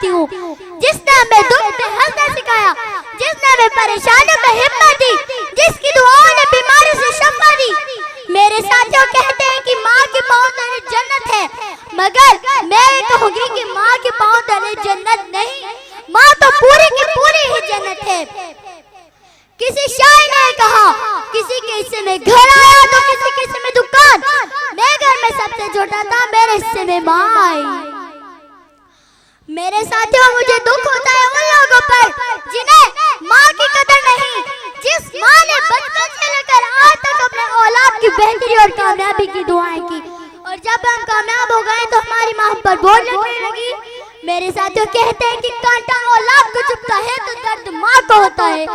चाहती हूँ, जिसने हमें दुख में हंसना सिखाया, जिसने हमें परेशानियों में हिम्मत दी, जिसकी दुआओं ने बीमारी से शफा दी। मेरे साथियों कहते हैं कि माँ के पाँव तले जन्नत है, मगर मैं कहूँगी कि माँ के पाँव तले जन्नत नहीं, माँ तो पूरी की पूरी ही जन्नत है। किसी शायर ने कहा, किसी के हिस्से में घर आया तो किसी के हिस्से में दुकान, मैं घर में सबसे छोटा था, मेरे हिस्से में माँ आई। मेरे साथियों मुझे दुख होता है उन लोगों पर जिन्हें माँ की कदर नहीं, जिस माँ ने बचपन से लेकर आज तक अपने औलाद की बेहतरी और कामयाबी की दुआएं की, और जब हम कामयाब हो गए तो हमारी माँ पर बोझ लगने लगी। मेरे साथियों कहते हैं कि कांटा औलाद को चुभता है तो दर्द माँ को होता है,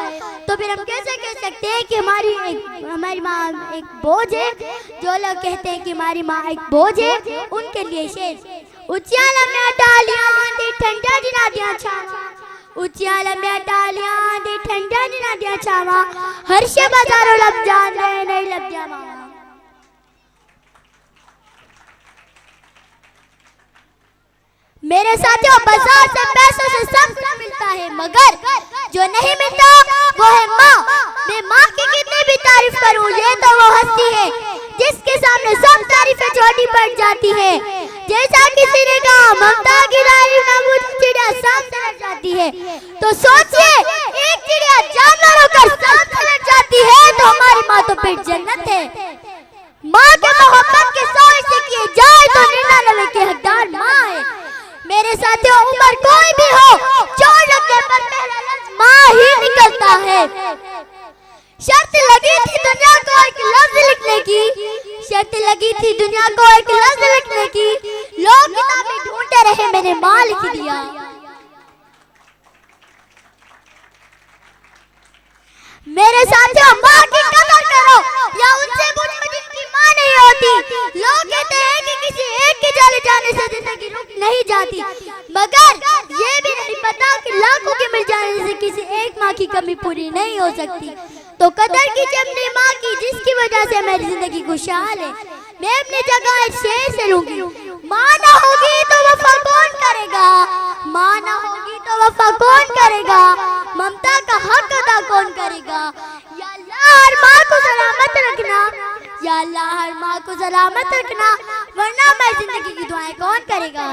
तो फिर हम कैसे कह सकते हैं कि हमारी माँ एक बोझ है। जो लोग कहते हैं कि हमारी माँ एक बोझ है, उनके लिए शेर उचियाला में डालियां दे ठंडा दिना दिया छावा, उचियाला में डालियां दे ठंडा दिना दिया छावा, हर शे बाजारों लब जान रहे नहीं लब जावा। मेरे साथियों बाजार से पैसों से सब कुछ मिलता है, मगर जो नहीं मिलता वो है माँ। मैं माँ की कितनी भी तारीफ करूँ ये तो वो हस्ती है जिसके सामने सब तारीफें छोटी पड़ जाती है। जैसा किसी ने कहा ममता की तारीफ ना मुझे चिड़िया सांप से लड़ जाती है, तो सोचिए एक चिड़िया जानवर होकर सांप से लड़ जाती है तो हमारी माँ तो फिर जन्नत है। माँ के मोहब्बत के 100 हिस्से किए जाए तो 99 के हकदार माँ है। मेरे साथियों उम्र कोई भी हो, चोट लगने पर पहला लफ्ज माँ ही निकलता है। शर्त लगी थी दुनिया को एक लफ्ज लिखने की, शर्त लगी थी दुनिया को एक लफ्ज लिखने की, लोग किताबें ढूंढते रहे मैंने माँ लिख दिया। मेरे साथियों माँ की कदर करो या उनसे पूछो जिनकी माँ नहीं होती। लोग कहते हैं कि किसी एक के चले जाने से जिंदगी रुक नहीं जाती, मगर ये भी नहीं पता कि लाखों के मिल जाने से किसी एक माँ की कमी पूरी नहीं हो सकती। तो कदर कीजिए अपनी माँ की जिसकी वजह से मेरी जिंदगी खुशहाल है। मैं अपनी जगह एक शेर से लूंगी, माँ ना होगी तो वफा कौन करेगा, माँ ना होगी तो वफा कौन करेगा, ममता का हक अदा कौन करेगा। या अल्लाह हर माँ को सलामत रखना, या अल्लाह हर माँ को सलामत रखना, वरना मैं जिंदगी की दुआएं कौन करेगा।